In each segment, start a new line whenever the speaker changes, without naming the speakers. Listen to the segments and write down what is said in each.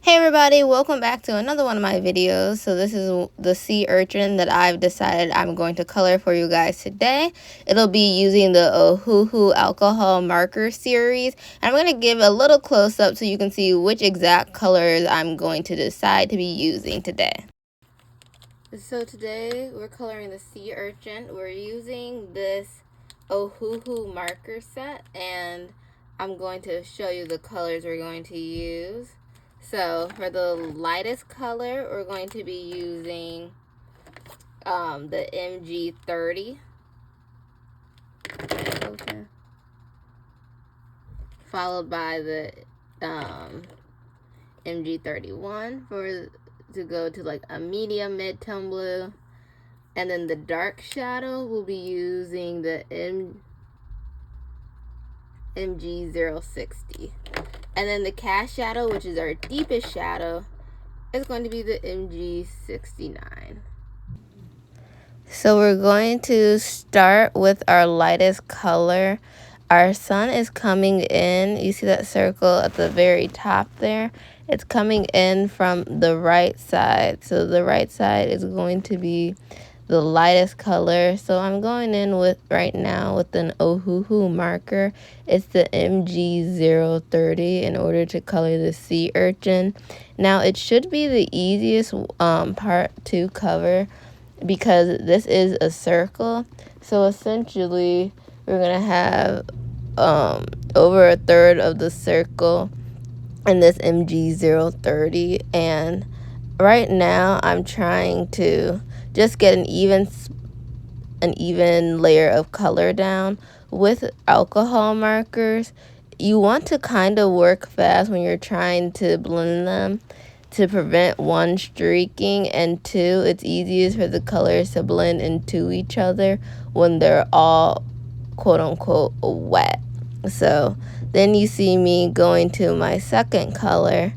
Hey everybody, welcome back to another one of my videos. So this is the sea urchin that I've decided I'm going to color for you guys today. It'll be using the Ohuhu alcohol marker series. And I'm going to give a little close up so you can see which exact colors I'm going to decide to be using today. So today we're coloring the sea urchin. We're using this Ohuhu marker set, and I'm going to show you the colors we're going to use. So for the lightest color, we're going to be using the MG30. Okay. Followed by the MG31 to go to like a medium mid-tone blue. And then the dark shadow, we'll be using the MG060. And then the cast shadow, which is our deepest shadow, is going to be the MG69. So we're going to start with our lightest color. Our sun is coming in. You see that circle at the very top there? It's coming in from the right side. So the right side is going to be the lightest color. So I'm going in with right now with an Ohuhu marker. It's the MG030 in order to color the sea urchin. Now it should be the easiest part to cover because this is a circle. So essentially we're gonna have over a third of the circle in this MG030, and right now I'm trying to just get an even layer of color down. With alcohol markers, you want to kind of work fast when you're trying to blend them to prevent one, streaking, and two, it's easiest for the colors to blend into each other when they're all quote-unquote wet. So then you see me going to my second color,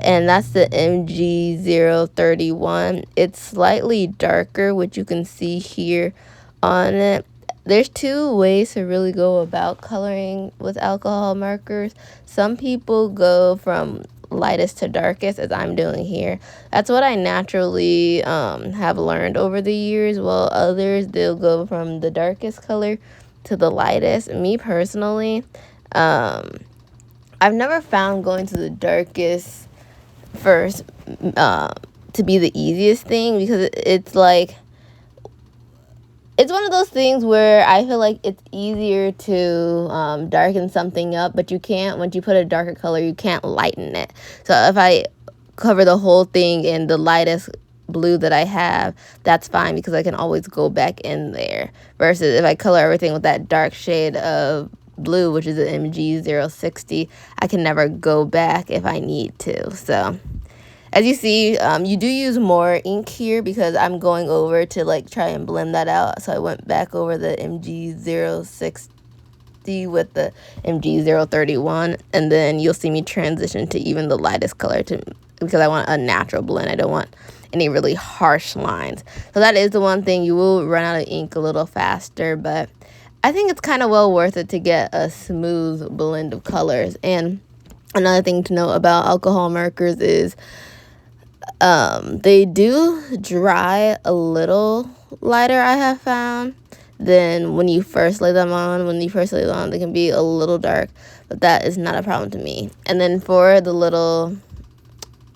and that's the MG031. It's slightly darker, which you can see here on it. There's two ways to really go about coloring with alcohol markers. Some people go from lightest to darkest, as I'm doing here. That's what I naturally have learned over the years, while others, they'll go from the darkest color to the lightest. Me personally, I've never found going to the darkest first to be the easiest thing, because it's like, it's one of those things where I feel like it's easier to darken something up, but you can't, once you put a darker color, you can't lighten it. So if I cover the whole thing in the lightest blue that I have, that's fine, because I can always go back in there. Versus if I color everything with that dark shade of blue, which is the MG060, I can never go back if I need to. So as you see, you do use more ink here because I'm going over to like try and blend that out. So I went back over the MG060 with the MG031, and then you'll see me transition to even the lightest color because I want a natural blend. I don't want any really harsh lines. So that is the one thing, you will run out of ink a little faster, but I think it's kind of well worth it to get a smooth blend of colors. And another thing to know about alcohol markers is they do dry a little lighter, I have found, than when you first lay them on. When you first lay them on, they can be a little dark, but that is not a problem to me. And then for the little,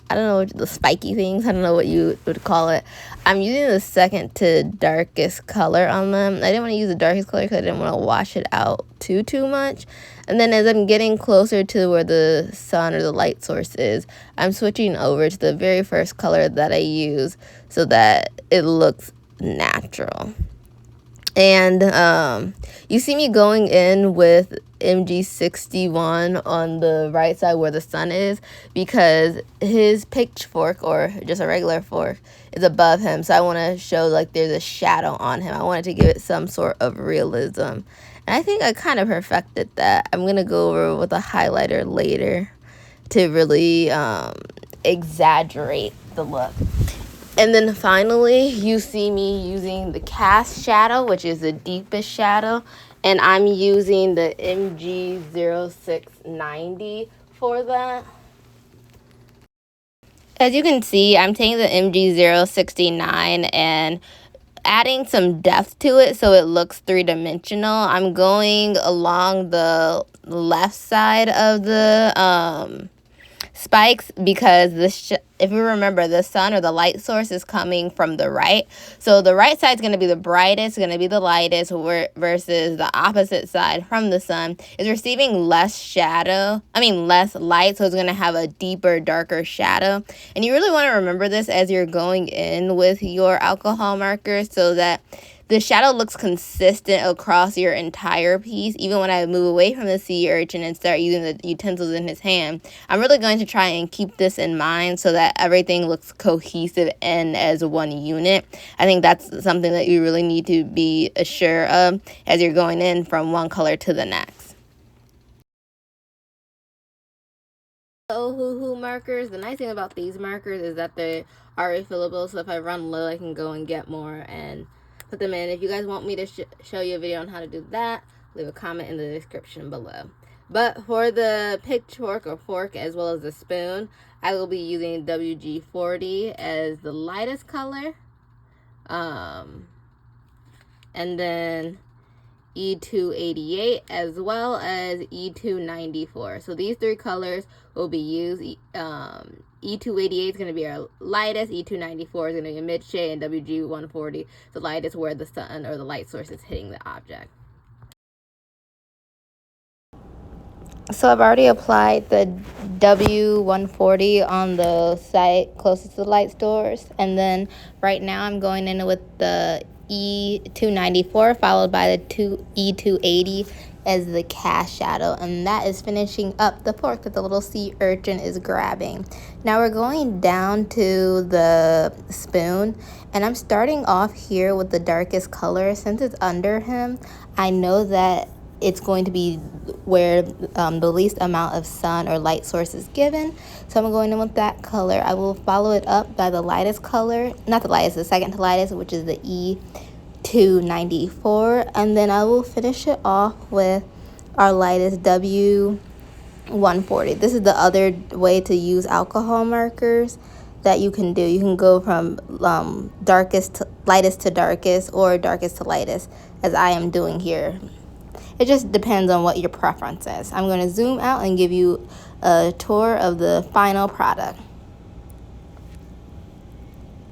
I don't know, the spiky things, I don't know what you would call it, I'm using the second to darkest color on them. I didn't want to use the darkest color because I didn't want to wash it out too much. And then as I'm getting closer to where the sun or the light source is, I'm switching over to the very first color that I use so that it looks natural. And you see me going in with MG61 on the right side where the sun is, because his pitchfork, or just a regular fork, is above him. So I want to show like there's a shadow on him. I wanted to give it some sort of realism. And I think I kind of perfected that. I'm going to go over with a highlighter later to really exaggerate the look. And then finally, you see me using the cast shadow, which is the deepest shadow. And I'm using the MG0690 for that. As you can see, I'm taking the MG069 and adding some depth to it so it looks three-dimensional. I'm going along the left side of the spikes because if you remember, the sun or the light source is coming from the right. So the right side is going to be the brightest, going to be the lightest, versus the opposite side from the sun is receiving less less light. So it's going to have a deeper, darker shadow. And you really want to remember this as you're going in with your alcohol markers so that the shadow looks consistent across your entire piece. Even when I move away from the sea urchin and start using the utensils in his hand, I'm really going to try and keep this in mind so that everything looks cohesive and as one unit. I think that's something that you really need to be assured of as you're going in from one color to the next. Ohuhu markers. The nice thing about these markers is that they are refillable, so if I run low, I can go and get more and put them in. If you guys want me to show you a video on how to do that, leave a comment in the description below. But for the pitchfork or fork as well as the spoon, I will be using WG40 as the lightest color, and then E288 as well as E294. So these three colors will be used. E288 is going to be our lightest, E294 is going to be a mid shade, and WG140 the lightest where the sun or the light source is hitting the object. So I've already applied the W140 on the site closest to the light source, and then right now I'm going in with the E294 followed by the E280 as the cast shadow, and that is finishing up the fork that the little sea urchin is grabbing. Now we're going down to the spoon, and I'm starting off here with the darkest color. Since it's under him, I know that it's going to be where the least amount of sun or light source is given. So I'm going in with that color. I will follow it up by the lightest color, not the lightest, the second to lightest, which is the E294. And then I will finish it off with our lightest W140. This is the other way to use alcohol markers that you can do. You can go from lightest to darkest or darkest to lightest, as I am doing here. It just depends on what your preference is. I'm going to zoom out and give you a tour of the final product.